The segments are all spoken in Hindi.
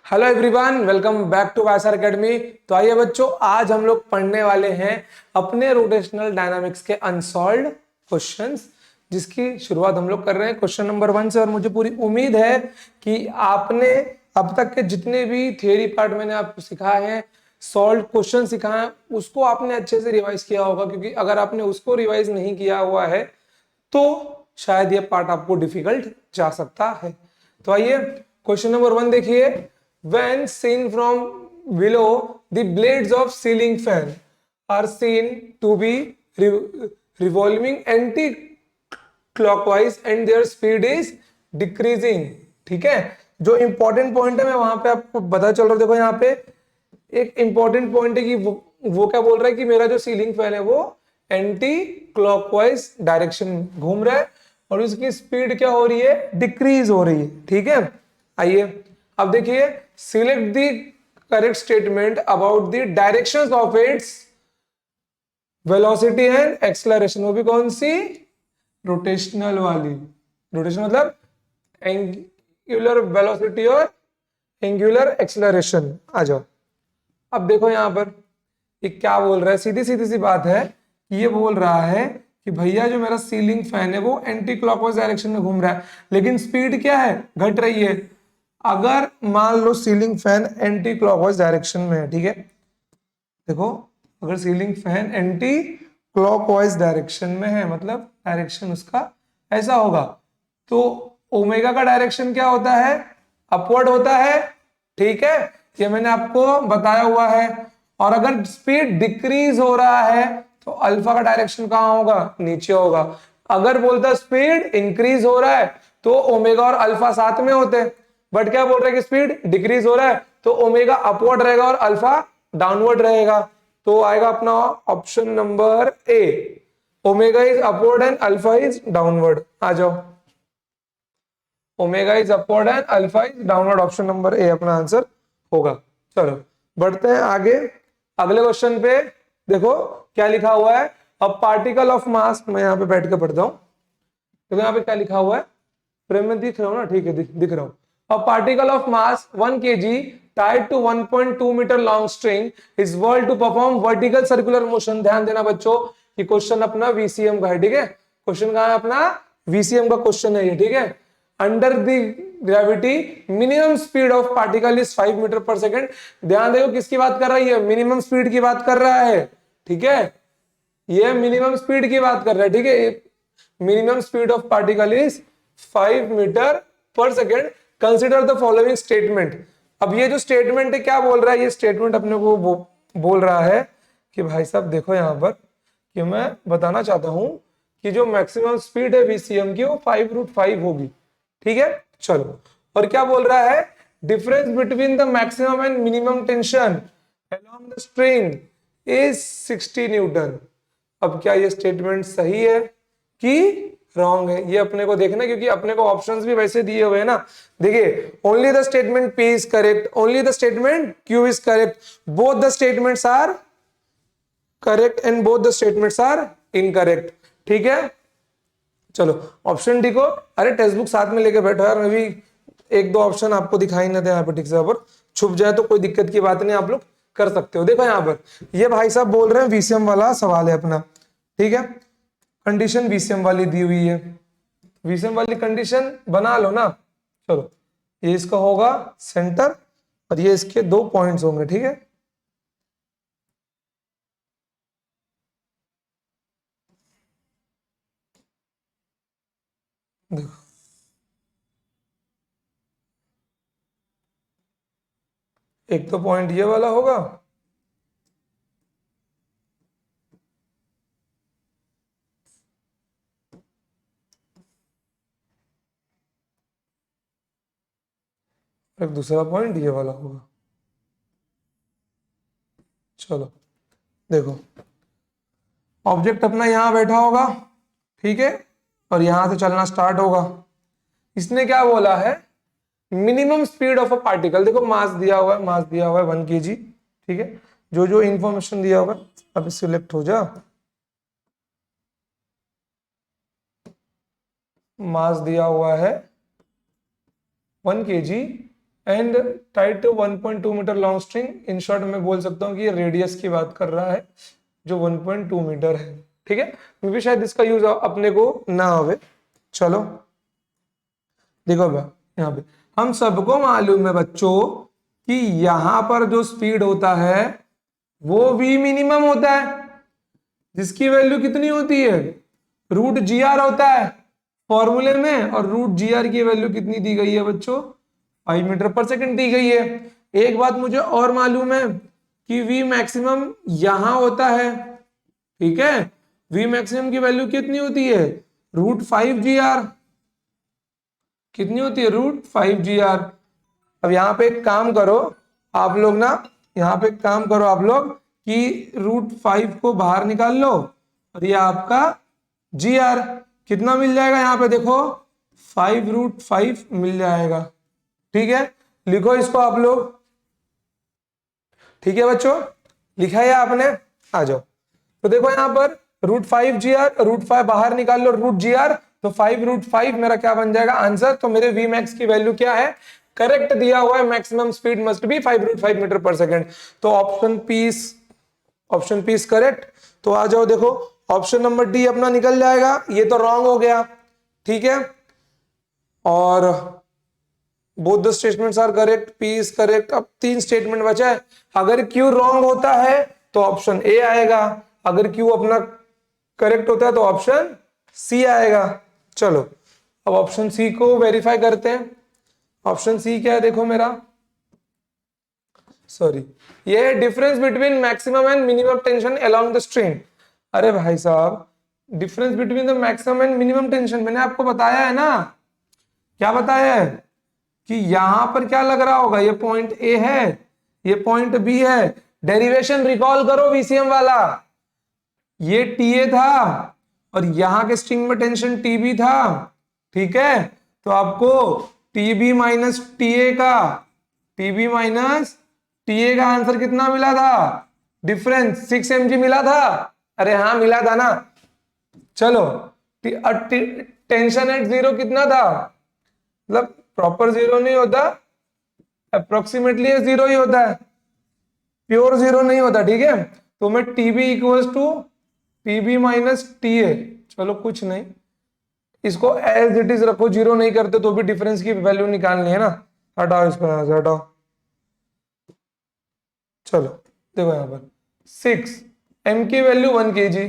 Hello everyone, welcome back to YSR academy. तो आइए बच्चों, आज हम लोग पढ़ने वाले हैं अपने रोटेशनल डायनामिक्स के अनसॉल्व्ड क्वेश्चंस, जिसकी शुरुआत हम लोग कर रहे हैं क्वेश्चन नंबर 1 से। और मुझे पूरी उम्मीद है कि आपने अब तक के जितने भी थियरी पार्ट मैंने आपको सिखाए हैं, सॉल्व क्वेश्चन सिखाए हैं, उसको आपने अच्छे से रिवाइज किया होगा। क्योंकि अगर आपने उसको रिवाइज नहीं किया हुआ है तो शायद ये पार्ट आपको डिफिकल्ट जा सकता है। तो आइए क्वेश्चन नंबर 1 देखिए। When seen from below, the blades of ceiling fan are seen to be revolving anti-clockwise and their speed is decreasing। ठीक है, जो इंपॉर्टेंट पॉइंट है मैं वहां पे आपको बता चल रहा हूं। देखो यहाँ पे एक इंपॉर्टेंट पॉइंट है कि वो क्या बोल रहा है कि मेरा जो सीलिंग फैन है वो एंटी क्लॉकवाइज डायरेक्शन में घूम रहा है और उसकी स्पीड क्या हो रही है, डिक्रीज हो रही है। ठीक है, आइए अब देखिए, select the correct statement about the directions of its velocity and acceleration. वो भी कौन सी, रोटेशनल वाली। रोटेशन मतलब एंगुलर वेलोसिटी और एंगुलर एक्सेलरेशन। आ जाओ, अब देखो यहां पर ये क्या बोल रहा है। सीधी सीधी सी बात है कि ये बोल रहा है कि भैया जो मेरा सीलिंग फैन है वो एंटी क्लॉकवाइज डायरेक्शन में घूम रहा है, लेकिन स्पीड क्या है, घट रही है। अगर मान लो ceiling fan anti clockwise direction में है, ठीक है, देखो अगर ceiling fan anti clockwise direction में है मतलब डायरेक्शन उसका ऐसा होगा, तो ओमेगा का डायरेक्शन क्या होता है, अपवर्ड होता है। ठीक है, ये मैंने आपको बताया हुआ है। और अगर स्पीड डिक्रीज हो रहा है तो अल्फा का डायरेक्शन कहां होगा, नीचे होगा। अगर बोलता स्पीड इंक्रीज हो रहा है तो ओमेगा और अल्फा साथ में होते हैं, बट क्या बोल रहे हैं कि स्पीड डिक्रीज हो रहा है तो ओमेगा अपवर्ड रहेगा और अल्फा डाउनवर्ड रहेगा। तो आएगा अपना option number A, omega is upward and alpha is downward. आ जाओ, omega is upward and alpha is downward, option number A अपना आंसर होगा। चलो बढ़ते हैं आगे अगले क्वेश्चन पे। देखो क्या लिखा हुआ है, अ पार्टिकल ऑफ मास, मैं यहाँ पे बैठ के पढ़ता हूँ। देखो यहाँ पे क्या लिखा हुआ है, फ्रेम में दिख रहा हूँ ना, ठीक है, दिख रहा हूँ। A particle of mass 1 kg tied to 1.2 metre long string is whirled to perform vertical circular motion. ध्यान देना बच्चों कि क्वेश्चन अपना वीसीएम का है। ठीक है, क्वेश्चन कहाँ है अपना, वीसीएम का क्वेश्चन है ये। ठीक है, under the gravity minimum speed of particle is 5 metre per second. ध्यान देखो किसकी बात कर रही है, मिनिमम स्पीड की बात कर रहा है। ठीक है, ये मिनिमम स्पीड की बात कर रहा है। ठीक है, minimum speed of particle is 5 metre per second. Consider the following statement. अब ये जो स्टेटमेंट है क्या बोल रहा है, ये स्टेटमेंट अपने को बोल रहा है कि भाई साहब देखो यहां पर कि मैं बताना चाहता हूं कि जो मैक्सिमम स्पीड है वीसीएम की वो 5√5 होगी। ठीक है, चलो, और क्या बोल रहा है, difference between the maximum and minimum tension along the string is 60 Newton. अब क्या ये स्टेटमेंट सही है कि रॉन्ग है, ये अपने को देखना, क्योंकि अपने को ऑप्शंस भी वैसे दिए हुए हैं ना। देखिए, only the statement P is correct, only the statement Q is correct, both the statements are correct and both the statements are incorrect. ठीक है, चलो ऑप्शन डी को, अरे टेक्स्ट बुक साथ में लेके बैठो यार, मैं भी एक दो ऑप्शन आपको दिखाई ना दे यहाँ पर, ठीक से यहाँ पर छुप जाए तो कोई दिक्कत की बात नहीं, आप लोग कर सकते हो। देखो यहाँ पर ये भाई साहब बोल रहे हैं वीसीएम वाला सवाल है अपना। ठीक है, कंडीशन वीसीएम वाली दी हुई है, वीसीएम वाली कंडीशन बना लो ना। चलो, ये इसका होगा सेंटर और ये इसके 2 पॉइंट्स होंगे। ठीक है, देखो एक तो पॉइंट ये वाला होगा, एक दूसरा पॉइंट ये वाला होगा। चलो देखो, ऑब्जेक्ट अपना यहां बैठा होगा, ठीक है, और यहां से चलना स्टार्ट होगा। इसने क्या बोला है, minimum speed of a particle. देखो मास दिया हुआ है, मास दिया हुआ है 1 kg। ठीक है, जो जो इंफॉर्मेशन दिया होगा अब सिलेक्ट हो जा। मास दिया हुआ है 1 kg and tied 1.2 metre long string. In short मैं बोल सकता हूँ कि ये रेडियस की बात कर रहा है जो 1.2 मीटर है। ठीक है, क्योंकि शायद इसका यूज अपने को ना आवे। चलो देखो बा यहाँ पे हम सबको मालूम है बच्चों कि यहां पर जो स्पीड होता है वो v मिनिमम होता है, जिसकी वैल्यू कितनी होती है, रूट जी आर होता है फॉर्मूले में। और रूट जी आर की वैल्यू कितनी दी गई है बच्चों, 5 मीटर पर सेकंड दी गई है। एक बात मुझे और मालूम है कि v मैक्सिमम यहां होता है। ठीक है, v मैक्सिमम की वैल्यू कितनी होती है, √5 GR। कितनी होती है, √5 GR। अब यहाँ पे एक काम करो आप लोग ना, यहाँ पे एक काम करो आप लोग कि √5 को बाहर निकाल लो और ये आपका GR कितना मिल जाएगा, यहाँ पे देखो 5√5 मिल जाएगा। ठीक है, लिखो इसको आप लोग। ठीक है बच्चों, लिखा है आपने, आ जाओ। तो देखो यहाँ पर √5 GR, √5 बाहर निकाल लो, √GR, तो 5√5 मेरा क्या बन जाएगा आंसर। तो मेरे V मैक्स की वैल्यू क्या है, करेक्ट दिया हुआ है, maximum speed must be 5√5 metre per second. तो ऑप्शन पी इज करेक्ट। तो आ जाओ देखो, ऑप्शन नंबर डी अपना निकल जाएगा, ये तो रॉन्ग हो गया। ठीक है, और both the statements are correct, P is correct. अब 3 स्टेटमेंट बचा है, अगर क्यू रॉन्ग होता है तो ऑप्शन ए आएगा, अगर क्यू अपना करेक्ट होता है तो ऑप्शन सी आएगा। चलो अब ऑप्शन सी को वेरीफाई करते हैं। ऑप्शन सी क्या है, देखो मेरा, सॉरी, ये difference between maximum and minimum tension along the stream. अरे भाई साहब, difference between the maximum and minimum tension मैंने आपको बताया है ना, क्या बताया है कि यहां पर क्या लग रहा होगा, ये पॉइंट ए है, ये पॉइंट बी है। डेरिवेशन रिकॉल करो वीसीएम वाला, ये टीए था और यहां के स्ट्रिंग में टेंशन टीबी था। ठीक है, तो आपको टीबी माइनस टीए का, टीबी माइनस टीए का आंसर कितना मिला था, डिफरेंस 6 mg मिला था। अरे हाँ मिला था ना। चलो टेंशन एट जीरो कितना था, मतलब प्रॉपर जीरो नहीं होता, अप्रोक्सीमेटली जीरो ही होता है, प्योर जीरो नहीं होता। ठीक है, तो मैं TB equals to TB minus TA, चलो कुछ नहीं, इसको एज इट इज रखो, जीरो नहीं करते तो भी डिफरेंस की वैल्यू निकालनी है ना। हटाओ इसको यहां से, हटाओ। चलो देखो यहां पर 6 m की वैल्यू 1 kg,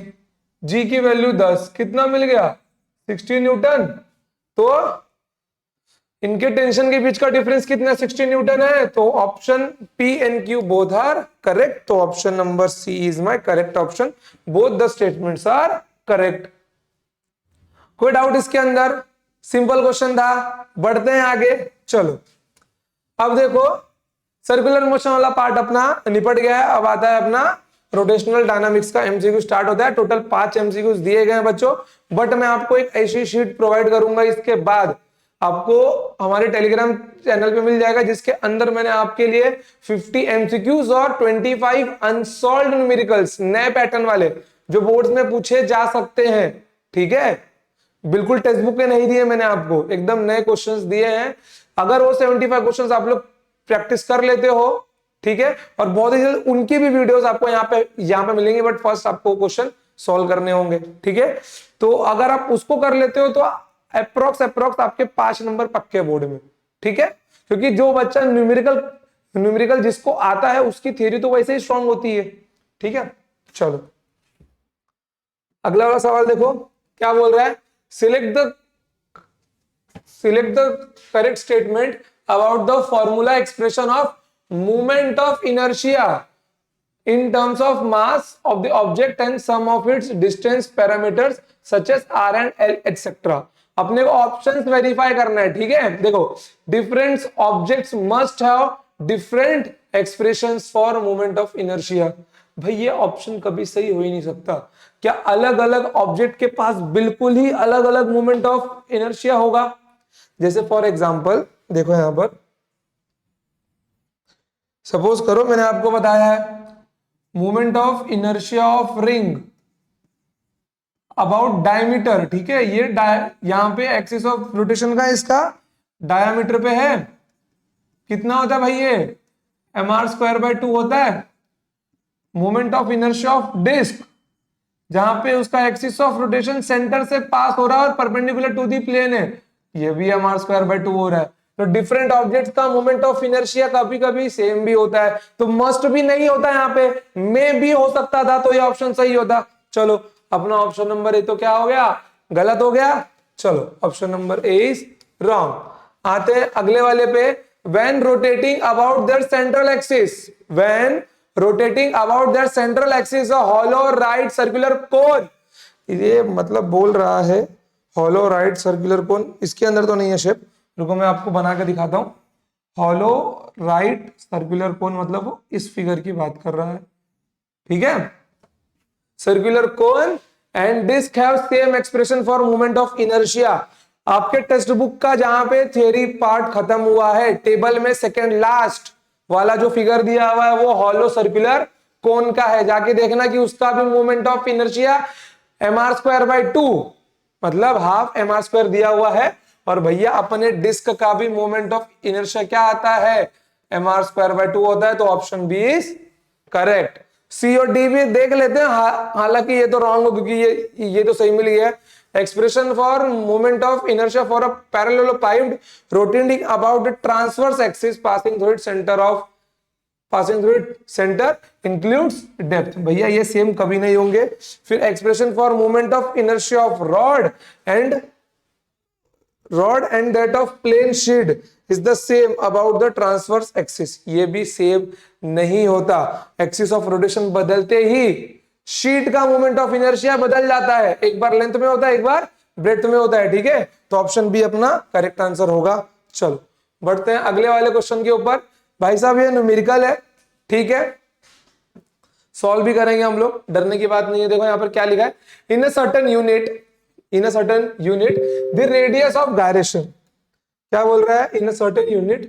g की वैल्यू 10, कितना मिल गया 60 न्यूटन। तो इनके टेंशन के बीच का डिफरेंस कितना 60 न्यूटन है। तो option P and Q both are correct. तो option number C is my correct option, both the statements are correct. कोई डाउट इसके अंदर, सिंपल क्वेश्चन था। बढ़ते हैं आगे, चलो अब देखो सर्कुलर मोशन वाला पार्ट अपना निपट गया है। अब आता है अपना रोटेशनल डायनामिक्स का एमसीक्यू स्टार्ट होता है। टोटल 5 एमसीक्यू दिए गए हैं बच्चों, बट मैं आपको एक ऐसी शीट प्रोवाइड करूंगा, इसके बाद आपको हमारे टेलीग्राम चैनल पे मिल जाएगा, जिसके अंदर मैंने आपके लिए 50 एमसीक्यूज और 25 अनसॉल्व्ड न्यूमेरिकल्स नए पैटर्न वाले जो बोर्ड्स में पूछे जा सकते हैं। ठीक है, बिल्कुल टेक्स्ट बुक के नहीं दिए मैंने आपको, एकदम नए क्वेश्चंस दिए हैं। अगर वो 75 क्वेश्चंस आप लोग प्रैक्टिस कर लेते हो, ठीक है, और बहुत ही जल्द उनकी भी वीडियोस आपको यहाँ पे मिलेंगे, बट फर्स्ट आपको क्वेश्चन सॉल्व करने होंगे। ठीक है, तो अगर आप उसको कर लेते हो तो अप्रोक्स आपके 5 नंबर पक्के बोर्ड में। ठीक है, क्योंकि जो बच्चा न्यूमेरिकल जिसको आता है उसकी थ्योरी तो वैसे ही स्ट्रांग होती है। ठीक है, चलो अगला वाला सवाल देखो क्या बोल रहा है। Select the correct statement about the formula expression of moment of inertia in terms of mass of the object and sum of its distance parameters such as r and l etc. अपने को ऑप्शंस वेरीफाई करना है। ठीक है, देखो different objects must have different expressions for moment of inertia. भाई ये ऑप्शन कभी सही हो ही नहीं सकता। क्या अलग अलग ऑब्जेक्ट के पास बिल्कुल ही अलग अलग मोमेंट ऑफ इनर्शिया होगा। जैसे फॉर एग्जांपल देखो यहां पर सपोज करो मैंने आपको बताया है moment of inertia of ring about diameter. ठीक है, ये यहां पे एक्सिस ऑफ रोटेशन का इसका डायमीटर पे है। कितना होता है भाई ये mr² होता है moment of inertia of disc, जहां पे उसका एक्सिस ऑफ रोटेशन सेंटर से पास हो रहा है और परपेंडिकुलर टू दी प्लेन है, ये भी mr² हो रहा है। तो डिफरेंट ऑब्जेक्ट्स का मोमेंट ऑफ इनर्शिया कभी कभी सेम भी होता है, तो मस्ट भी नहीं होता यहाँ पे, मे भी हो सकता था, तो ये ऑप्शन सही होता। चलो अपना ऑप्शन नंबर ए तो क्या हो गया, गलत हो गया। चलो option number A is wrong. आते हैं अगले वाले पे, when rotating about their central axis, when rotating about their central axis a hollow right circular cone, ये मतलब बोल रहा है हॉलो राइट सर्कुलर कोन, इसके अंदर तो नहीं है शेप, रुको मैं आपको बना के दिखाता हूं। हॉलो राइट सर्कुलर कोन मतलब वो इस फिगर की बात कर रहा है, ठीक है। Circular cone and disc have same expression for moment of inertia. आपके टेक्स्ट बुक का जहां पे थियरी पार्ट खत्म हुआ है, टेबल में सेकंड लास्ट वाला जो फिगर दिया हुआ है वो हॉलो सर्कुलर कोन का है, जाके देखना कि उसका भी मोमेंट ऑफ इनर्शिया mr²/2 मतलब हाफ mr² दिया हुआ है, और भैया अपने डिस्क का भी मोमेंट ऑफ इनर्शिया क्या आता है mr²/2 होता है, तो ऑप्शन बी इज करेक्ट। सी और डी भी देख लेते हैं, हालांकि ये तो रॉन्ग हो क्योंकि ये तो सही मिल गया। Expression for moment of inertia for a parallelopiped rotating about the transverse axis passing through it centre includes depth, भैया ये सेम कभी नहीं होंगे। फिर expression for moment of inertia of rod and that of plane sheet is the same about the transverse axis, ये भी सेम नहीं होता। एक्सिस ऑफ रोटेशन बदलते ही शीट का मोमेंट ऑफ इनर्शिया बदल जाता है, एक बार लेंथ में होता है एक बार ब्रेड्थ में होता है, ठीक है। तो ऑप्शन बी अपना करेक्ट आंसर होगा। चलो बढ़ते हैं अगले वाले क्वेश्चन के ऊपर। भाई साहब ये न्यूमेरिकल है, ठीक है, सॉल्व भी करेंगे हम लोग, डरने की बात नहीं है। देखो यहाँ पर क्या लिखा है, in a certain unit the radius of gyration, क्या बोल रहा है, in a certain unit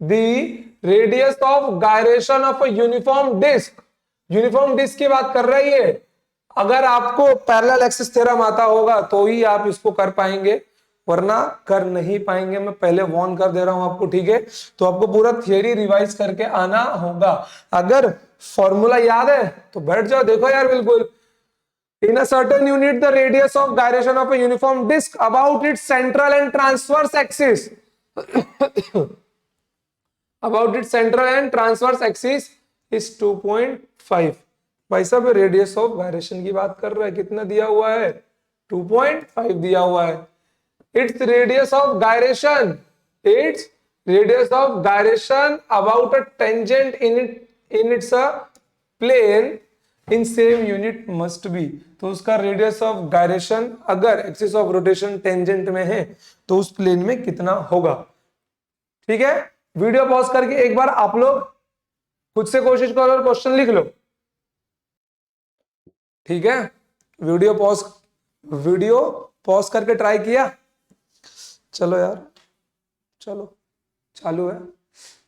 the radius of gyration of a uniform disc, uniform disc की बात कर रही है। अगर आपको पैरेलल एक्सिस थ्योरम आता होगा तो ही आप इसको कर पाएंगे, वरना कर नहीं पाएंगे, मैं पहले वार्न कर दे रहा हूं आपको, ठीक है। तो आपको पूरा थियरी रिवाइज करके आना होगा। अगर फॉर्मूला याद है तो बैठ जाओ, देखो यार बिल्कुल। In a certain unit, the radius of gyration of a uniform disk about its central and transverse axis about its central and transverse axis is 2.5। भाई साहब रेडियस ऑफ गायरेशन की बात कर रहा है, कितना दिया हुआ है 2.5 दिया हुआ है। its radius of gyration about a tangent in its plane in same unit must be, तो उसका रेडियस ऑफ गायरेशन अगर एक्सिस ऑफ रोटेशन टेंजेंट में है तो उस प्लेन में कितना होगा, ठीक है। वीडियो पॉज करके एक बार आप लोग खुद से कोशिश करो और क्वेश्चन लिख लो, ठीक है। वीडियो पॉज करके ट्राई किया, चलो यार, चलो चालू है।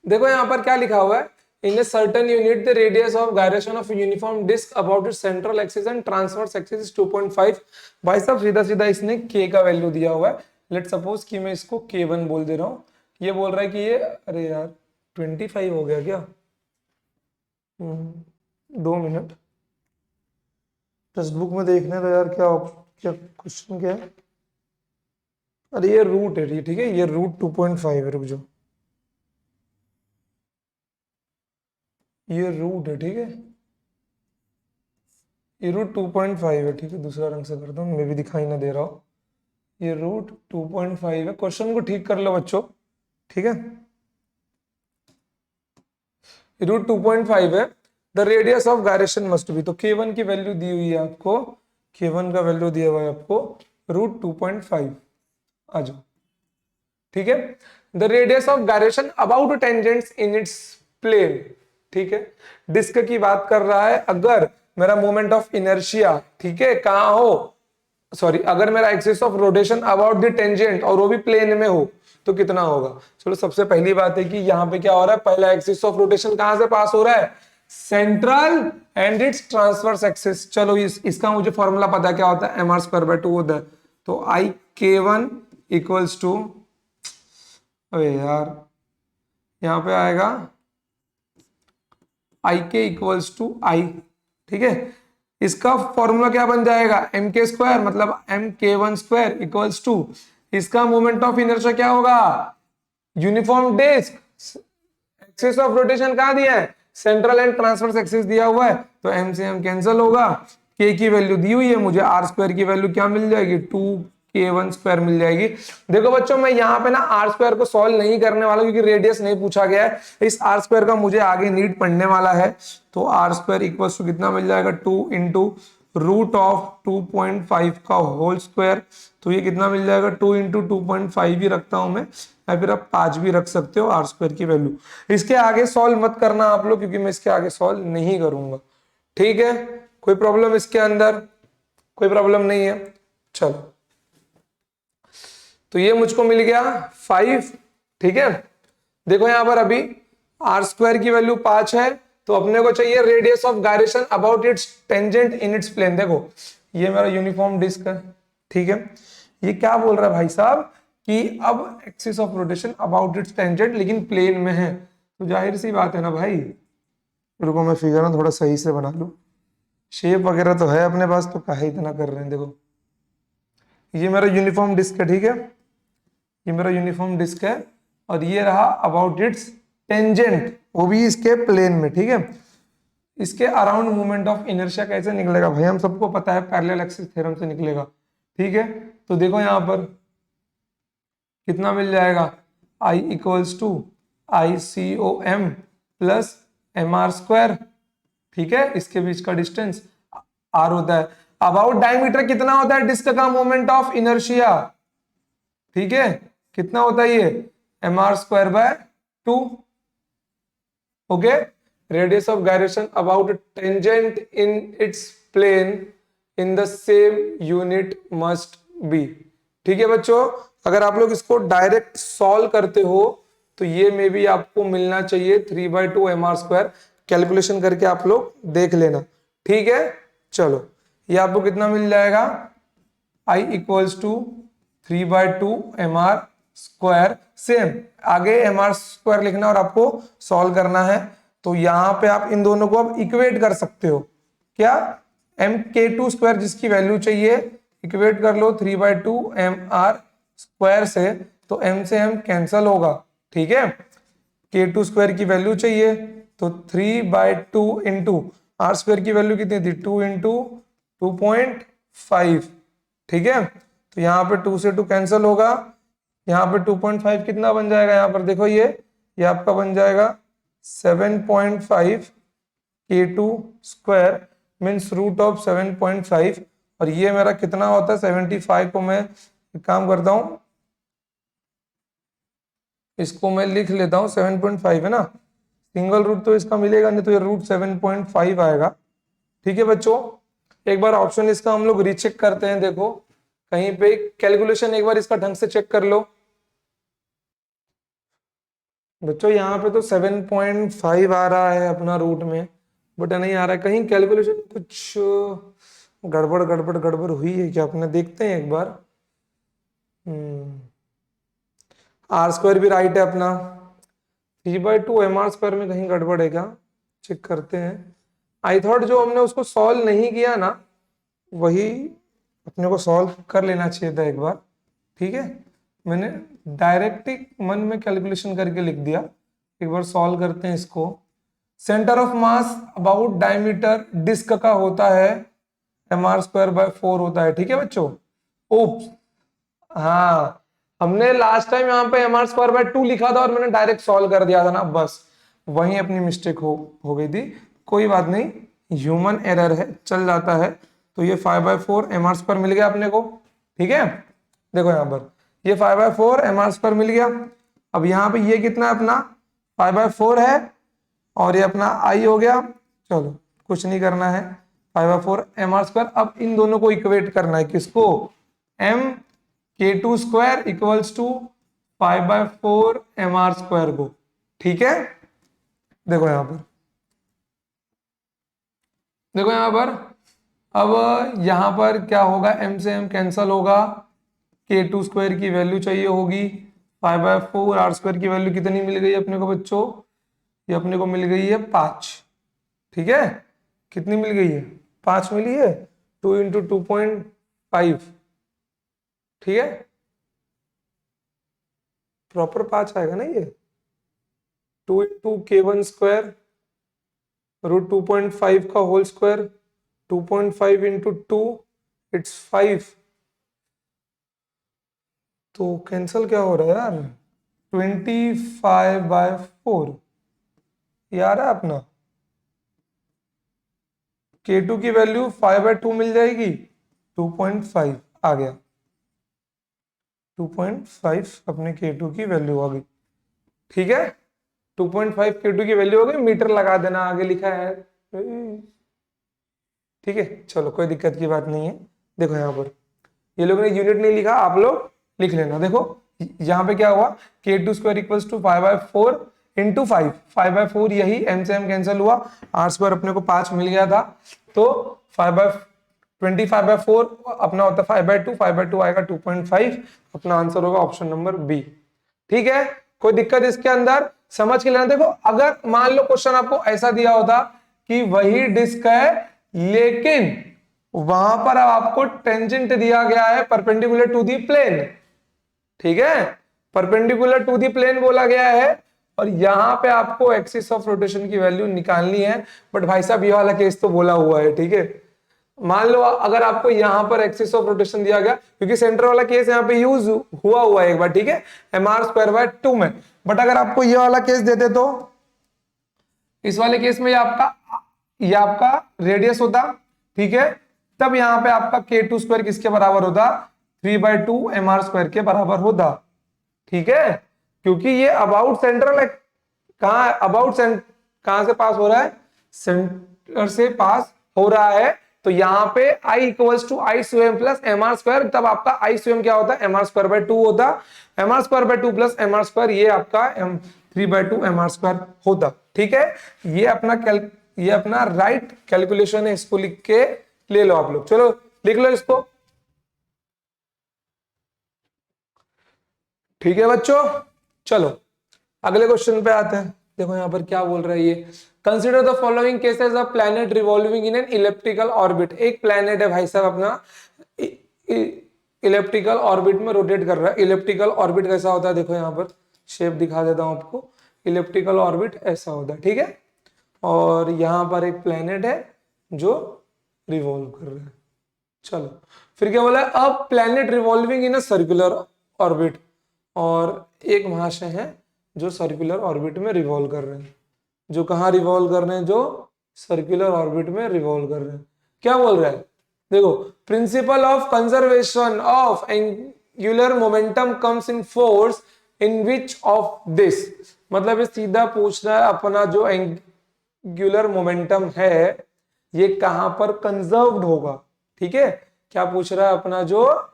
देखो यहां पर क्या लिखा हुआ है, in a certain unit the radius of gyration of a uniform disk about its central axis and transverse axis is 2.5। भाई साहब सीधा सीधा इसने k का वैल्यू दिया हुआ है, लेट सपोज कि मैं इसको k1 बोल दे रहा हूं, ये बोल रहा है कि ये, अरे यार 25 हो गया क्या, 2 मिनट टेक्स्ट बुक में देखने दो यार, क्या क्वेश्चन क्या है। अरे ये रूट है, ठीक है, ये रूट 2.5 है, रुक जाओ, ये रूट है, ठीक है, ये रूट 2.5 है, ठीक है। दूसरा रंग से करता हूँ, मैं भी दिखाई ना दे रहा हूँ, ये रूट 2.5 है। क्वेश्चन को ठीक कर लो बच्चों, ठीक है, रूट 2.5 है। The radius of gyration must be, तो k1 की वैल्यू दी हुई है आपको, k1 का वैल्यू दिया हुआ है आपको रूट 2.5, आ जाओ, ठीक है। The radius of gyration about tangents in its plane, ठीक है। डिस्क की बात कर रहा है, अगर मेरा मोमेंट ऑफ इनर्शिया, ठीक है, कहां हो, सॉरी, अगर मेरा axis of rotation about the tangent और वो भी प्लेन में हो तो कितना होगा। चलो सबसे पहली बात है कि यहाँ पे क्या हो रहा है, पहला एक्सिस ऑफ रोटेशन कहां से पास हो रहा है, central and it's transverse axis. चलो इसका मुझे फॉर्मूला पता है क्या होता है, mr²/2 होता है, तो I k1 इक्वल्स टू, अरे यार यहाँ पे आएगा आई के इक्वल्स टू आई, ठीक है। इसका फॉर्मूला क्या बन जाएगा, एम के स्क्वायर मतलब M K one square equals to, इसका मोमेंट ऑफ इनर्शिया क्या होगा, uniform disc, axis of rotation कहाँ दिया है, सेंट्रल एंड ट्रांसवर्स एक्सिस दिया हुआ है, तो एम से एम कैंसिल होगा, के की वैल्यू दी हुई है मुझे, आर स्क्वायर की वैल्यू क्या मिल जाएगी, 2k1 स्क्वायर मिल जाएगी। देखो बच्चों मैं यहाँ पे ना आर स्क्वायर को सॉल्व नहीं करने वाला क्योंकि रेडियस नहीं पूछा गया है, इस आर स्क्वायर का मुझे आगे नीड पढ़ने वाला है। तो आर स्क्वायर इक्वल टू कितना मिल जाएगा, 2 इंटू रूट ऑफ 2.5 का होल स्क्वायर, तो ये कितना मिल जाएगा, 2 इंटू 2.5 ही रखता हूं मैं, या फिर आप 5 भी रख सकते हो आर स्क्वायर की वैल्यू। इसके आगे सॉल्व मत करना आप लोग क्योंकि मैं इसके आगे सॉल्व नहीं करूंगा, ठीक है। कोई प्रॉब्लम इसके अंदर, कोई प्रॉब्लम नहीं है। चलो तो ये मुझको मिल गया 5, ठीक है। देखो यहां पर अभी आर स्क्वायर की वैल्यू 5 है, तो अपने को चाहिए radius of gyration about its tangent in its plane. देखो ये मेरा यूनिफॉर्म डिस्क है, ठीक है। ये क्या बोल रहा है भाई साहब कि अब axis of rotation about its tangent लेकिन प्लेन में है, तो जाहिर सी बात है ना भाई। रुको मैं फिगर ना थोड़ा सही से बना लूं, शेप वगैरह तो है अपने पास, तो काहे इतना कर रहे हैं। देखो ये मेरा यूनिफॉर्म डिस्क है, ठीक है, ये मेरा यूनिफॉर्म डिस्क है, और ये रहा अबाउट इट्स टेंजेंट, वो भी इसके प्लेन में, ठीक है। इसके अराउंड मूवमेंट ऑफ इनर्शिया कैसे निकलेगा भाई, हम सबको पता है पैरेलल एक्सिस थ्योरम से निकलेगा, ठीक है। तो देखो यहां पर कितना मिल जाएगा, I equals to I C O M plus M R square, ठीक है। इसके बीच का डिस्टेंस आर होता है। अबाउट डायमीटर कितना होता है डिस्क का मोमेंट ऑफ इनर्शिया, ठीक है, कितना होता है ये, M R square by 2, okay. Radius of gyration about tangent in its plane in the same unit must be, ठीक है बच्चों। अगर आप लोग इसको डायरेक्ट सॉल्व करते हो तो ये में भी आपको मिलना चाहिए 3/2 एम आर स्क्वायर, कैलकुलेशन करके आप लोग देख लेना, ठीक है। चलो ये आपको कितना मिल जाएगा, I equals to 3/2 M R square, same आगे एम आर स्क्वायर लिखना और आपको सॉल्व करना है। तो यहां पे आप इन दोनों को अब इक्वेट कर सकते हो, क्या, एम के टू स्क्वायर जिसकी वैल्यू चाहिए इक्वेट कर लो 3/2 एम आर स्क्वायर से, तो एम से एम कैंसल होगा, ठीक है। के टू स्क्वायर की वैल्यू चाहिए, तो 3/2 इंटू आर स्क्वायर की वैल्यू कितनी थी, 2 इंटू 2.5, ठीक है। तो यहाँ पे 2 से 2 कैंसिल होगा, यहाँ पे 2.5 कितना बन जाएगा, यहाँ पर देखो ये आपका बन जाएगा 7.5 k2 square means root of 7.5, और ये मेरा कितना होता है 75 को मैं एक काम करता हूं, इसको मैं लिख लेता हूं 7.5 है ना, सिंगल रूट तो इसका मिलेगा नहीं, तो ये रूट 7.5 आएगा, ठीक है बच्चों। एक बार ऑप्शन इसका हम लोग रीचेक करते हैं, देखो कहीं पे कैलकुलेशन एक बार इसका ढंग से चेक कर लो बच्चों। यहाँ पे तो 7.5 आ रहा है अपना रूट में, बट नहीं आ रहा है, कहीं कैलकुलेशन कुछ गड़बड़ गड़बड़ गड़बड़ हुई है क्या, अपने देखते हैं एक बार। आर स्क्वायर भी राइट है अपना, 3/2 एम आर स्क्वायर में कहीं गड़बड़ है क्या, चेक करते हैं। आई थॉट जो हमने उसको सॉल्व नहीं किया ना, वही अपने को सॉल्व कर लेना चाहिए था एक बार, ठीक है। मैंने डायरेक्ट ही मन में कैलकुलेशन करके लिख दिया, एक बार सॉल्व करते हैं इसको। Centre of mass about diameter disc का होता है एम आर स्क्वायर बाय 4 होता है, ठीक है बच्चों। ओप्स, हाँ हमने लास्ट टाइम यहाँ पे एम आर स्क्वायर बाय 2 लिखा था और मैंने डायरेक्ट सॉल्व कर दिया था ना, बस वही अपनी मिस्टेक हो गई थी, कोई बात नहीं, ह्यूमन एरर है, चल जाता है। तो ये 5/4 एम आर स्क्वायर मिल गया अपने को, ठीक है। देखो यहाँ पर ये 5/4 एम आर स्क्वायर मिल गया। अब यहाँ पे ये कितना अपना 5/4 है, और ये अपना आई हो गया, चलो कुछ नहीं करना है, 5/4 एम आर स्क्वायर। अब इन दोनों को इक्वेट करना है, किसको, M k2 square equals to 5/4 M R square को, ठीक है। देखो यहां पर, देखो यहां पर, अब यहां पर क्या होगा, m से m कैंसल होगा, k2 स्क्वायर की वैल्यू चाहिए होगी 5/4 आर स्क्वायर की वैल्यू कितनी मिल गई अपने को बच्चों? ये अपने को मिल गई है 5। ठीक है, कितनी मिल गई है? 5 मिली है। 2 इंटू 2.5, ठीक है, प्रॉपर 5 आएगा ना ये। 2 इंटू K1 स्क्वायर √2.5 का होल स्क्वायर, 2.5 इंटू 2, इट्स 5। तो कैंसिल क्या हो रहा है यार? 25/4 ये आ रहा है अपना। K2 की वैल्यू 5/2 मिल जाएगी, 2.5 आ गया। 2.5 अपने K2 की वैल्यू आ गई। ठीक है, 2.5 K2 की वैल्यू हो गई। मीटर लगा देना, आगे लिखा है। ठीक है, चलो कोई दिक्कत की बात नहीं है। देखो यहाँ पर ये लोग ने यूनिट नहीं लिखा, आप लोग लिख लेना। देखो यहाँ पे क्या हुआ, K2 square equals to 5/4 into 5। 5/4 यही m से m कैंसिल हुआ, r स्क्वायर अपने को 5 मिल गया था। तो 25/4 अपना होता है 5/2, 5/2 आएगा 2.5। अपना आंसर होगा ऑप्शन नंबर बी। ठीक है, कोई दिक्कत इसके अंदर? समझ के लेना। देखो अगर मान लो क्वेश्चन आपको ऐसा दिया होता कि वही डिस्क है लेकिन वहां पर आपको टेंजेंट दिया गया है परपेंडिकुलर टू दी प्लेन, ठीक है, परपेंडिकुलर टू दी प्लेन बोला गया है, और यहां पे आपको एक्सिस ऑफ रोटेशन की वैल्यू निकालनी है। बट भाई साहब ये वाला केस तो बोला हुआ है, ठीक है। मान लो अगर आपको यहां पर एक्सिस ऑफ रोटेशन दिया गया, क्योंकि सेंटर वाला केस यहां पे यूज हुआ है एक बार, ठीक है, mr²/2 में। बट अगर आपको ये वाला केस देते तो इस वाले केस में ये आपका रेडियस होता, ठीक है, तब यहां पे आपका K2 स्क्वायर किसके बराबर होता? 3/2 mr² के बराबर होता। ठीक है, क्योंकि ये अबाउट सेंट्रल है। कहां अबाउट सेंटर, कहां से पास हो रहा है? सेंटर से पास हो रहा है। तो यहां पे I इक्वल्स टू आई स्वयं प्लस mr², तब आपका I स्वयं क्या होता है? mr²/2 होता। mr²/2 प्लस mr², ये आपका 3/2 mr² होता। ठीक है, ये अपना राइट कैलकुलेशन है, इसको लिख के ले लो आप लोग। चलो लिख लो इसको। ठीक है बच्चों, चलो अगले क्वेश्चन पे आते हैं। देखो यहां पर क्या बोल रहा है ये, consider the following cases of planet revolving in an elliptical orbit. एक प्लैनेट है भाई साहब अपना इलेप्टिकल ऑर्बिट में रोटेट कर रहा है। इलेप्टिकल ऑर्बिट कैसा होता है? देखो यहाँ पर शेप दिखा देता हूं आपको। इलेप्टिकल ऑर्बिट ऐसा होता है, ठीक है, और यहां पर एक प्लैनेट है जो रिवॉल्व कर रहा है। चलो फिर क्या बोला है, अब planet revolving in a circular orbit, और एक महाशय है जो सर्कुलर ऑर्बिट में रिवॉल्व कर रहे हैं। जो कहां रिवॉल्व कर रहे हैं? जो सर्कुलर ऑर्बिट में रिवॉल्व कर रहे हैं। क्या बोल रहा है? देखो, principle of conservation of angular momentum comes in force in which of this. मतलब ये सीधा पूछ रहा है अपना जो एंगुलर मोमेंटम है ये कहां पर कंजर्व्ड होगा। ठीक है, क्या पूछ रहा है? अपना जो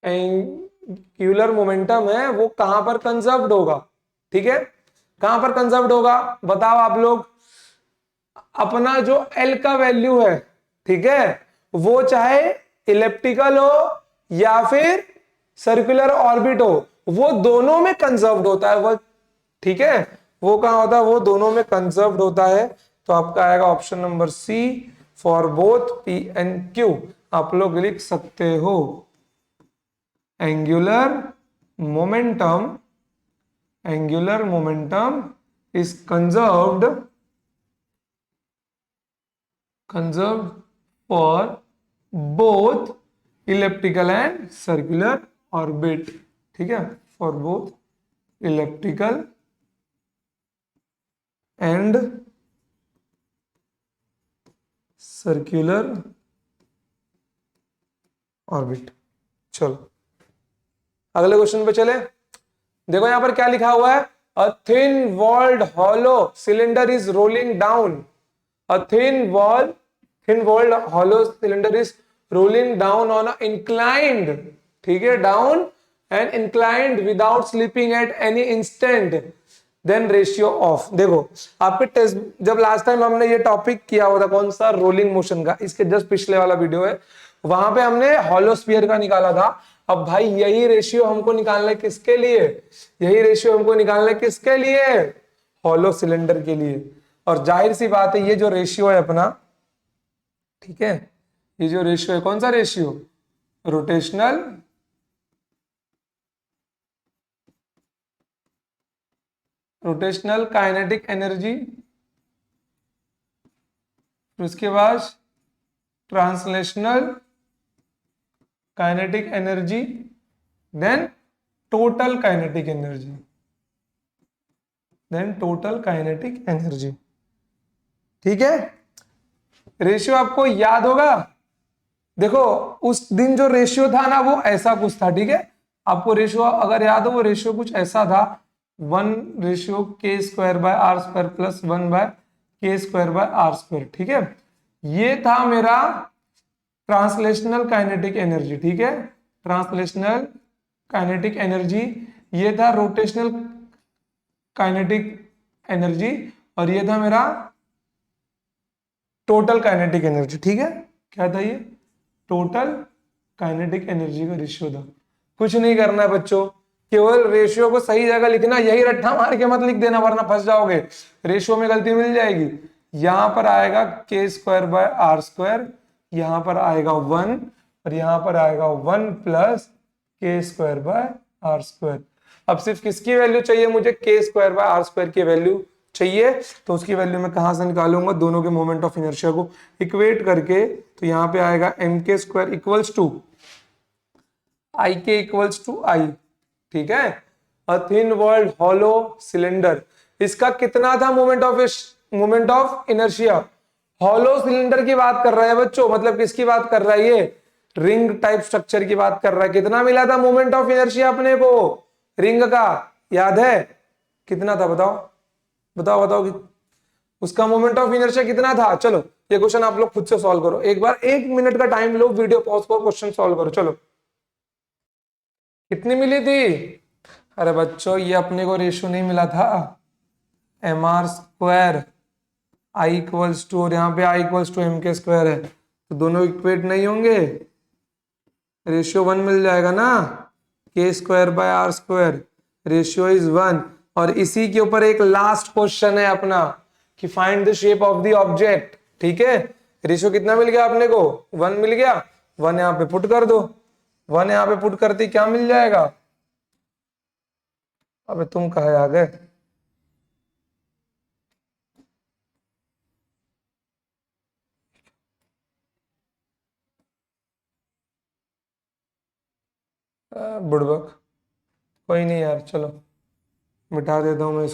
एंगुलर मोमेंटम है वो कहां पर कंजर्व्ड होगा। ठीक है, कहां पर कंजर्व्ड होगा बताओ आप लोग। अपना जो L का वैल्यू है, ठीक है, वो चाहे इलेप्टिकल हो या फिर सर्कुलर ऑर्बिट हो, वो दोनों में कंजर्व्ड होता है वो। ठीक है, वो कहां होता है? वो दोनों में कंजर्व्ड होता है। तो आपका आएगा option number C, for both P and Q। आप लोग लिख सकते हो angular momentum is conserved for both elliptical and circular orbit। ठीक है, for both elliptical and circular orbit। चलो अगले क्वेश्चन पे चले। देखो यहां पर क्या लिखा हुआ है, a thin walled hollow cylinder is rolling down. A thin walled hollow cylinder is rolling down on a inclined, ठीक है, down and inclined without slipping at any instant, then ratio of. देखो आपके टेस्ट जब लास्ट टाइम हमने ये टॉपिक किया हुआ था, कौन सा? रोलिंग मोशन का, इसके जस्ट पिछले वाला वीडियो है, वहां पे हमने हॉलो स्फीयर का निकाला था। अब भाई यही रेशियो हमको निकालना है किसके लिए, यही रेशियो हमको निकालना है किसके लिए, हॉलो सिलेंडर के लिए। और जाहिर सी बात है ये जो रेशियो है अपना, ठीक है, ये जो रेशियो है कौन सा रेशियो, रोटेशनल काइनेटिक एनर्जी, उसके बाद translational kinetic energy, then total kinetic energy, then total kinetic energy. ठीक है, रेशियो आपको याद होगा, देखो उस दिन जो रेशियो था ना वो ऐसा कुछ था, ठीक है, आपको रेशियो अगर याद हो वो रेशियो कुछ ऐसा था, 1:k²/r² प्लस 1/k² ठीक है, ये था मेरा ट्रांसलेशनल काइनेटिक एनर्जी, ठीक है, ट्रांसलेशनल काइनेटिक एनर्जी, ये था रोटेशनल काइनेटिक एनर्जी, और ये था मेरा टोटल काइनेटिक एनर्जी। ठीक है, क्या था ये, टोटल काइनेटिक एनर्जी का रेशियो था। कुछ नहीं करना है बच्चों, केवल रेशियो को सही जगह लिखना, यही रट्टा मार के मत लिख देना वरना फंस जाओगे, रेशियो में गलती मिल जाएगी। यहां पर आएगा k²/r², यहां पर आएगा 1 और यहां पर आएगा 1 + k²/r²। अब सिर्फ किसकी वैल्यू चाहिए मुझे, k²/r² की वैल्यू चाहिए, तो उसकी वैल्यू मैं कहां से निकालूंगा, दोनों के मोमेंट ऑफ इनर्शिया को इक्वेट करके, तो यहां पे आएगा mk² = ik = I, ठीक है, a thin walled hollow cylinder, इसका कितना था moment of inertia, hollow cylinder की बात कर रहा है बच्चों, मतलब किसकी बात कर रहा है, ये रिंग टाइप स्ट्रक्चर की बात कर रहा है। कितना मिला था मोमेंट ऑफ इनर्शिया अपने को रिंग का, याद है कितना था, बताओ बताओ बताओ कि उसका मोमेंट ऑफ इनर्शिया कितना था। चलो ये क्वेश्चन आप लोग खुद से सॉल्व करो, एक बार 1 मिनट का टाइम लो, वीडियो पॉज करो, क्वेश्चन सॉल्व करो। चलो कितनी मिली थी, अरे बच्चों ये अपने को रेशियो नहीं मिला था, mr² I = और यहाँ पे I = mk² है, तो दोनों इक्वेट नहीं होंगे, रेशियो 1 मिल जाएगा ना, k²/r², रेशियो इज 1। और इसी के ऊपर एक लास्ट क्वेश्चन है अपना कि find the shape of the object, ठीक है, रेशियो कितना मिल गया अपने को, 1 मिल गया, 1 यहाँ पे पुट कर दो, 1 यहाँ पे पुट करते क्या मिल जाएगा, अबे तुम कहे आ गए, बुड़बक, कोई नहीं यार, चलो मिटा देता हूं मैं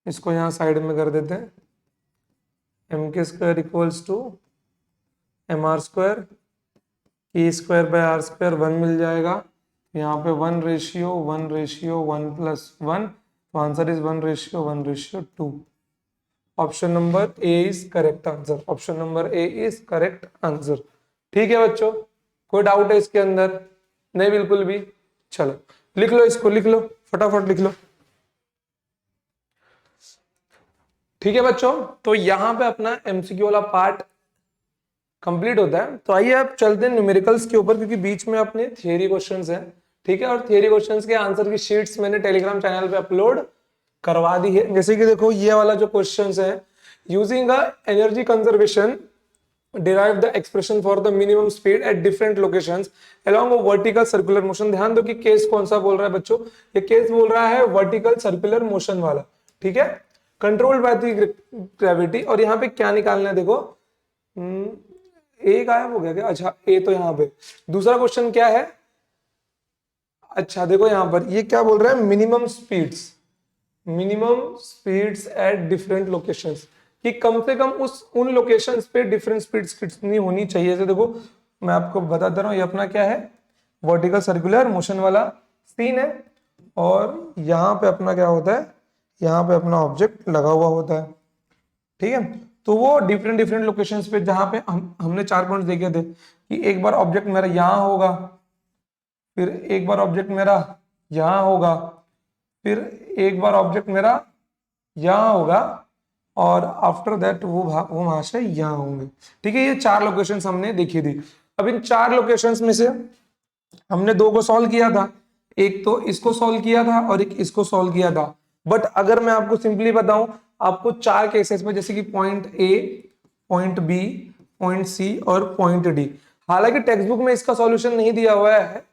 इसको यहाँ साइड में कर देते हैं, mk² = mr², k²/r², 1 मिल जाएगा, यहाँ पे 1:1 + 1, तो answer is 1:1:2। Option number A is correct answer, option number A is correct answer. ठीक है बच्चों, कोई डाउट है इसके अंदर, नहीं बिल्कुल भी, चलो लिख लो, इसको लिख लो, फटाफट लिख लो। ठीक है बच्चों, तो यहां पे अपना एमसीक्यू वाला पार्ट कंप्लीट होता है। तो आइए आप चलते हैं न्यूमेरिकल्स के ऊपर, क्योंकि बीच में अपने थियरी क्वेश्चंस हैं, ठीक है, और थियरी क्वेश्चंस के आंसर की शीट्स मैंने टेलीग्राम चैनल पे अपलोड करवा दी है। जैसे कि देखो ये वाला जो क्वेश्चंस है, using a energy conservation derive the expression for the minimum speed at different locations along a vertical circular motion। ध्यान दो कि केस कौन सा बोल रहा है बच्चों, ये केस बोल रहा है वर्टिकल सर्कुलर मोशन वाला, ठीक है, कंट्रोल्ड बाय द ग्रेविटी। और यहाँ पे क्या निकालना है, देखो ए गायब हो गया क्या, अच्छा ए तो यहाँ पे, दूसरा क्वेश्चन क्या है, अच्छा देखो यहाँ पर ये क्या बोल रहा है, minimum speeds at different locations, कि कम से कम उन लोकेशंस पे डिफरेंट स्पीड्स कितनी होनी चाहिए। जैसे देखो मैं आपको बता दे रहा हूँ, ये अपना क्या है, वर्टिकल सर्कुलर मोशन वाला सीन है, और यहाँ पे अपना क्या होता है, यहाँ पे अपना ऑब्जेक्ट लगा हुआ होता है, ठीक है, तो वो डिफरेंट लोकेशंस पे, जहाँ पे हमने 4 पॉइंट्स देखे थे कि एक बार ऑब्जेक्ट मेरा यहाँ होगा, फिर एक बार ऑब्जेक्ट मेरा यहाँ होगा, फिर एक बार ऑब्जेक्ट मेरा यहाँ होगा, और आफ्टर दैट वो वहां से यहाँ होंगे, ठीक है, ये 4 लोकेशंस हमने देखी थी। अब इन 4 लोकेशंस में से हमने 2 को सॉल्व किया था, एक तो इसको सॉल्व किया था और एक इसको सॉल्व किया था। बट अगर मैं आपको सिंपली बताऊं, आपको 4 केसेस में, जैसे कि point A, point B, point C और पॉइंट डी, हालांकि टेक्स्ट बुक में इसका सॉल्यूशन नहीं दिया हुआ है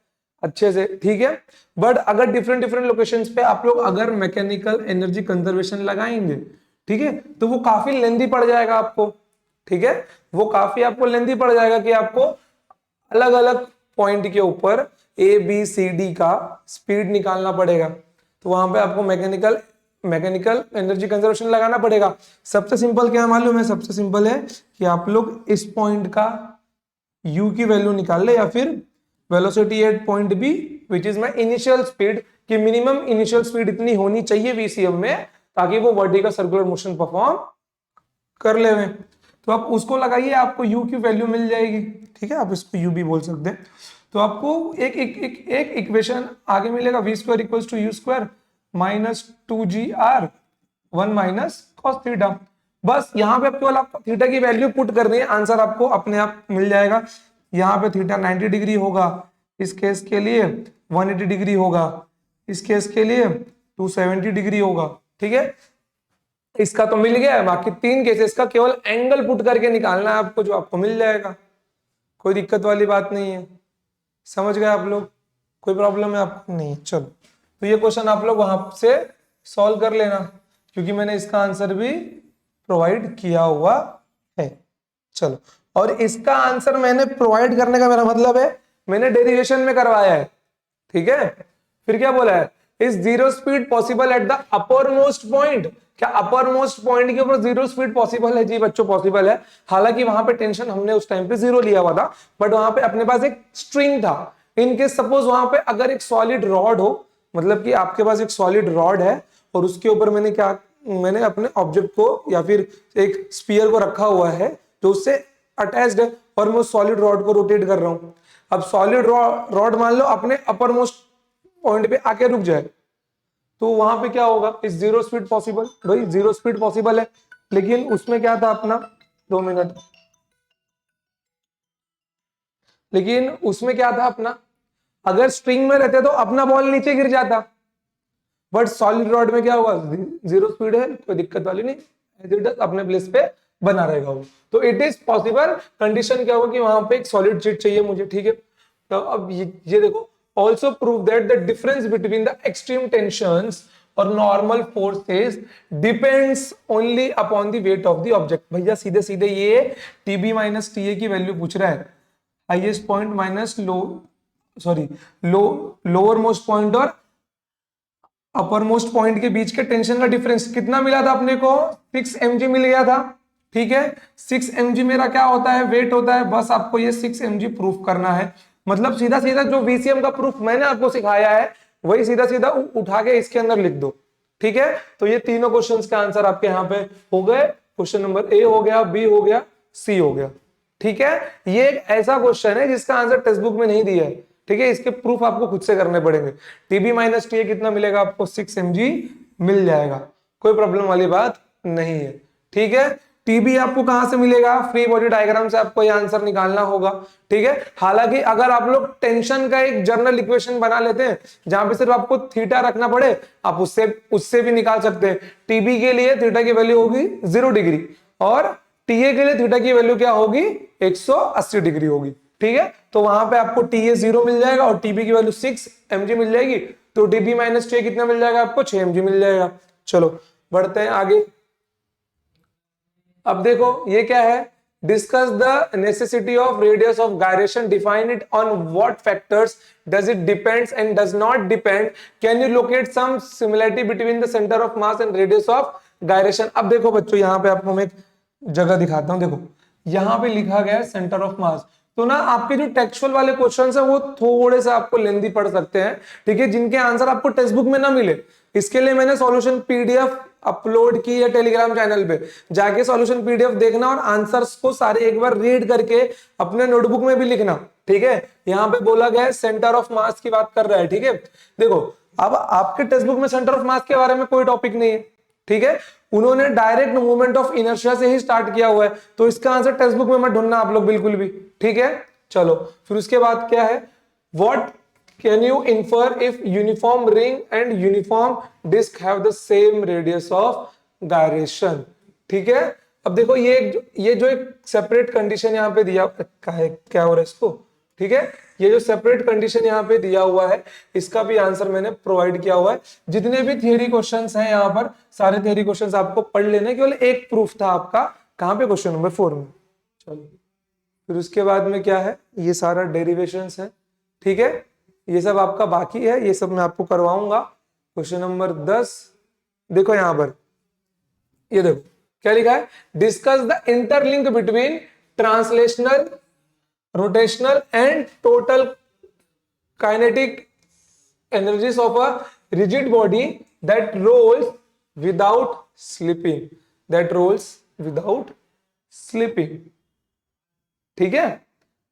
अच्छे से, ठीक है, बट अगर डिफरेंट डिफरेंट लोकेशंस पे आप लोग अगर मैकेनिकल एनर्जी कंजर्वेशन लगाएंगे, ठीक है, तो वो काफी लेंदी पड़ जाएगा आपको, ठीक है, वो काफी आपको लेंदी पड़ जाएगा कि आपको अलग अलग पॉइंट के ऊपर ए बी सी डी का स्पीड निकालना पड़ेगा। तो वहां पे आपको मैकेनिकल एनर्जी कंजर्वेशन लगाना पड़ेगा। सबसे सिंपल क्या मालूम है? सबसे सिंपल है कि आप लोग इस पॉइंट का u की वैल्यू निकाल ले, या फिर velocity at point B which is my initial speed, कि मिनिमम इनिशियल स्पीड इतनी होनी चाहिए वीसीएम में ताकि वो बॉडी का सर्कुलर मोशन परफॉर्म कर ले। तो आप उसको लगाइए, आपको u की वैल्यू मिल जाएगी, ठीक है, आप इसको u भी बोल सकते हैं। तो आपको एक इक्वेशन आगे मिलेगा, V square equals to U square minus 2gr 1 minus cos theta. बस यहाँ पे केवल आपको थीटा की वैल्यू पुट करनी है, आंसर आपको अपने आप मिल जाएगा। यहाँ पे थीटा 90 डिग्री होगा, इस केस के लिए 180 डिग्री होगा, इस केस के लिए 270 डिग्री होगा, ठीक है। इसका तो मिल गया है, बाकी 3 केसेस का केवल एंगल पुट करके निकालना है आपको, जो आपको मिल जाएगा। कोई दिक्कत वाली बात नहीं है, समझ गए आप लोग? कोई प्रॉब्लम है आपको? नहीं। चलो, तो ये क्वेश्चन आप लोग वहां से सॉल्व कर लेना, क्योंकि मैंने इसका आंसर भी प्रोवाइड किया हुआ है। चलो, और इसका आंसर मैंने प्रोवाइड करने का मेरा मतलब है मैंने डेरिवेशन में करवाया है, ठीक है। फिर क्या बोला है? Is zero speed possible at the upper most point? क्या अपर मोस्ट पॉइंट के ऊपर जीरो स्पीड पॉसिबल है? जी बच्चों, पॉसिबल है। हालांकि वहां पे टेंशन हमने उस टाइम पे जीरो लिया हुआ था, बट वहां पे अपने पास एक स्ट्रिंग था। इनकेस सपोज वहां पे अगर एक सॉलिड रॉड हो, मतलब कि आपके पास एक सॉलिड रॉड है और उसके ऊपर मैंने अपने ऑब्जेक्ट को या फिर एक स्फीयर को रखा हुआ है जो उससे अटैच्ड है, और मैं उस सॉलिड रॉड को रोटेट कर रहा हूं। अब सॉलिड रॉड मान लो अपने अपर मोस्ट पॉइंट पे आके रुक जाए, तो वहां पे क्या होगा? इस जीरो स्पीड पॉसिबल? भाई जीरो स्पीड पॉसिबल है, लेकिन उसमें क्या था अपना, 2 मिनट, लेकिन उसमें क्या था अपना, अगर स्ट्रिंग में रहते तो अपना बॉल नीचे गिर जाता, बट सॉलिड रॉड में क्या होगा? जीरो स्पीड है, कोई दिक्कत वाली नहीं, अपने प्लेस पे बना रहेगा वो। तो इट इज पॉसिबल। कंडीशन क्या होगा कि वहां पे एक सॉलिड शीट चाहिए मुझे, ठीक है। तो अब ये देखो, also prove that the difference between the extreme tensions और normal forces depends only upon the weight of the object. भैया सीधे सीधे ये टीबी माइनस टीए की वैल्यू पूछ रहा है, highest point minus lowermost point और अपर मोस्ट पॉइंट के बीच के टेंशन का डिफरेंस कितना मिला था अपने को? 6 mg मिल गया था, ठीक है। 6 mg मेरा क्या होता है? वेट होता है। बस आपको ये 6 mg प्रूफ करना है, मतलब सीधा सीधा जो वीसीएम का प्रूफ मैंने आपको सिखाया है वही सीधा सीधा उठा के इसके अंदर लिख दो, ठीक है। तो ये तीनों क्वेश्चंस का आंसर आपके यहाँ पे हो गए। क्वेश्चन नंबर ए हो गया, बी हो गया, सी हो गया, ठीक है। ये एक ऐसा क्वेश्चन है जिसका आंसर टेक्स्ट बुक में नहीं दिया है, ठीक है। इसके प्रूफ आपको खुद से करने पड़ेंगे। टीबी माइनस टी कितना मिलेगा आपको? 6 mg मिल जाएगा, कोई प्रॉब्लम वाली बात नहीं है, ठीक है। टीबी आपको कहां से मिलेगा? फ्री बॉडी डायग्राम से आपको ये आंसर निकालना होगा, ठीक है। हालांकि अगर आप लोग टेंशन का एक जनरल इक्वेशन बना लेते हैं जहां पे सिर्फ आपको थीटा रखना पड़े, आप उससे भी निकाल सकते हैं। टीबी के लिए थीटा की वैल्यू होगी 0 डिग्री और टीए के लिए थीटा की वैल्यू क्या होगी? 180 डिग्री होगी, ठीक है। तो वहां पे आपको टीए 0 मिल जाएगा और टीबी की वैल्यू 6 mg मिल जाएगी, तो टीबी माइनस टी कितना मिल जाएगा आपको? 6 mg मिल जाएगा। चलो बढ़ते हैं आगे। अब देखो ये क्या है? Discuss the necessity of radius of gyration, define it on what factors does it depends and does not depend, can you locate some similarity between the centre of mass and radius of gyration. अब देखो बच्चों, यहाँ पे आपको मैं एक जगह दिखाता हूं। देखो यहाँ पे लिखा गया है सेंटर ऑफ मास, तो ना आपके जो टेक्सचुअल वाले क्वेश्चंस है वो थोड़े से आपको लेंदी पड़ सकते हैं, ठीक है, जिनके आंसर आपको टेक्स्ट बुक में ना मिले। इसके लिए मैंने सॉल्यूशन पीडीएफ अपलोड की है टेलीग्राम चैनल पे, जाके सॉल्यूशन पीडीएफ देखना और आंसर्स को सारे एक बार रीड करके अपने नोटबुक में भी लिखना, ठीक है। यहाँ पे बोला गया है सेंटर ऑफ मास की बात कर रहा है, ठीक है। देखो अब आपके टेक्स्ट बुक में सेंटर ऑफ मास के बारे में कोई टॉपिक नहीं है, ठीक है। उन्होंने डायरेक्ट मूवमेंट ऑफ इनर्शिया से ही स्टार्ट किया हुआ है, तो इसका आंसर टेक्स्ट बुक में मत ढूंढना आप लोग बिल्कुल भी, ठीक है। चलो फिर उसके बाद क्या है, what can you infer if uniform ring and uniform disc have the same radius of gyration. ठीक है, अब देखो ये जो एक सेपरेट कंडीशन यहाँ पे दिया क्या हो रहा है इसको, ठीक है, ये जो सेपरेट कंडीशन यहाँ पे दिया हुआ है इसका भी आंसर मैंने प्रोवाइड किया हुआ है। जितने भी थियरी क्वेश्चंस हैं यहाँ पर सारे थियरी क्वेश्चंस आपको पढ़ लेने, केवल एक प्रूफ था आपका कहां पे, क्वेश्चन नंबर 4 में। चलो फिर उसके बाद में क्या है, ये सारा डेरिवेशंस है, ठीक है, ये सब आपका बाकी है, ये सब मैं आपको करवाऊंगा। क्वेश्चन नंबर 10 देखो यहां पर, ये देखो क्या लिखा है, discuss the interlink between translational, rotational and total kinetic energies of a rigid body that rolls without slipping, that rolls without slipping, ठीक है,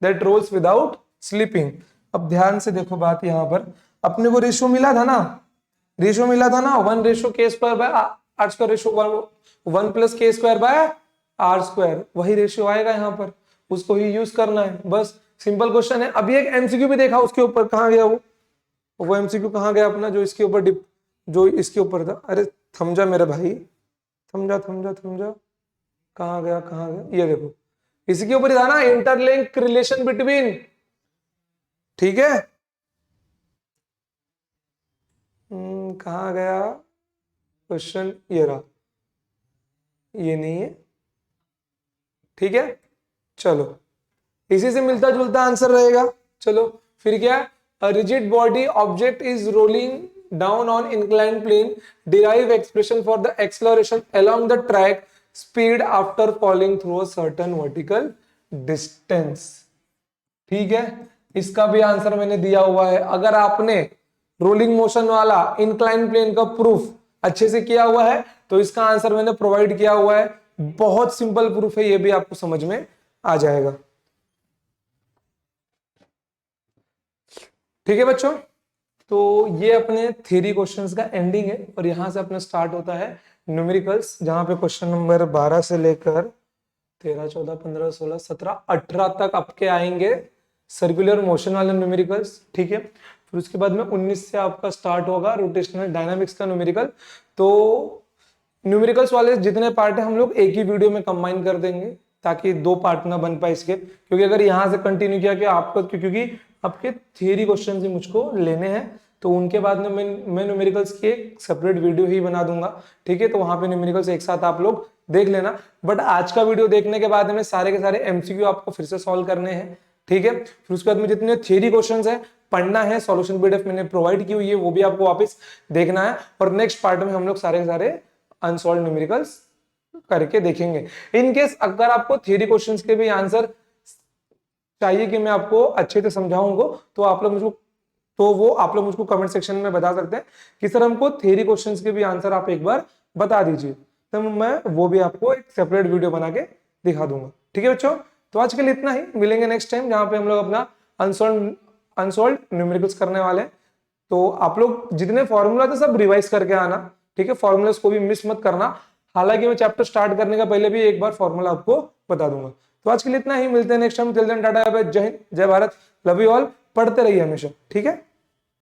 that rolls without slipping। अब ध्यान से देखो बात यहां पर, अपने को रेशो मिला था ना, रेशो मिला था ना 1:k² by R square, ratio 1+k² by R square, वही रेशियो आएगा यहाँ पर, उसको ही यूज करना है, बस सिंपल क्वेश्चन है। अभी एक एमसीक्यू भी देखा उसके ऊपर, कहां गया वो एमसीक्यू कहां गया अपना, जो इसके ऊपर जो इसके ऊपर था, अरे थम जा मेरे भाई, थम जा, कहां गया, ये देखो इसके ऊपर ही था ना, इंटरलिंक रिलेशन बिटवीन, ठीक है, कहां गया क्वेश्चन, ये रहा, ये नहीं है, ठीक है, चलो इसी से मिलता जुलता आंसर रहेगा। चलो फिर क्या, a rigid body object is rolling down on inclined plane, derive expression for the acceleration along the track speed after falling through a certain vertical distance। ठीक है, इसका भी आंसर मैंने दिया हुआ है। अगर आपने रोलिंग मोशन वाला इंक्लाइन प्लेन का प्रूफ अच्छे से किया हुआ है तो इसका आंसर मैंने प्रोवाइड किया हुआ है, बहुत सिंपल प्रूफ है, ये भी आपको समझ में आ जाएगा। ठीक है बच्चों, तो ये अपने थ्योरी क्वेश्चंस का एंडिंग है और यहां से अपना स्टार्ट होता है न्यूमेरिकल्स, जहां पे क्वेश्चन नंबर 12 से लेकर 13, 14, 15, 16, 17, 18 तक आपके आएंगे सर्कुलर मोशन वाले न्यूमेरिकल्स। ठीक है, फिर उसके बाद में 19 से आपका स्टार्ट होगा रोटेशनल डायनामिक्स का न्यूमेरिकल। तो न्यूमेरिकल्स वाले जितने पार्ट है हम लोग एक ही वीडियो में कंबाइन कर देंगे ताकि दो पार्ट ना बन पाए इसके, क्योंकि अगर यहां से कंटिन्यू किया कि आपको, क्योंकि आपके थियरी क्वेश्चन ही मुझको लेने हैं तो उनके बाद में मैं न्यूमेरिकल्स की एक सेपरेट वीडियो ही बना दूंगा। ठीक है, तो वहां पे न्यूमेरिकल्स एक साथ आप लोग देख लेना, बट आज का वीडियो देखने के बाद में सारे के सारे एमसीक्यू आपको फिर से सॉल्व करने हैं। ठीक है, फिर उसके बाद में जितने थियरी क्वेश्चंस है पढ़ना है, सॉल्यूशन पीडीएफ मैंने प्रोवाइड की हुई है, वो भी आपको वापस देखना है और नेक्स्ट पार्ट में हम लोग सारे के सारे अनसॉल्व न्यूमेरिकल्स करके देखेंगे। इन केस अगर आपको थियरी क्वेश्चंस के भी आंसर चाहिए कि मैं आपको अच्छे से समझाऊंगा तो आप लोग मुझको कमेंट सेक्शन में बता सकते हैं कि सर हमको थियरी क्वेश्चंस के भी आंसर आप एक बार बता दीजिए, तो मैं वो भी आपको एक सेपरेट वीडियो बना के दिखा दूंगा। ठीक है बच्चों, तो आज के लिए इतना ही, मिलेंगे नेक्स्ट टाइम जहां पे हम लोग अपना अनसॉल्व न्यूमेरिकल्स करने वाले हैं। तो आप लोग जितने फॉर्मूला थे सब रिवाइज करके आना, ठीक है, फॉर्मूलास को भी मिस मत करना, हालांकि मैं चैप्टर स्टार्ट करने का पहले भी एक बार फॉर्मूला आपको बता दूंगा। तो आज के लिए इतना ही, मिलते हैं next time, till then tata, जय हिंद, जय भारत, लव यू ऑल, पढ़ते रहिए हमेशा। ठीक है।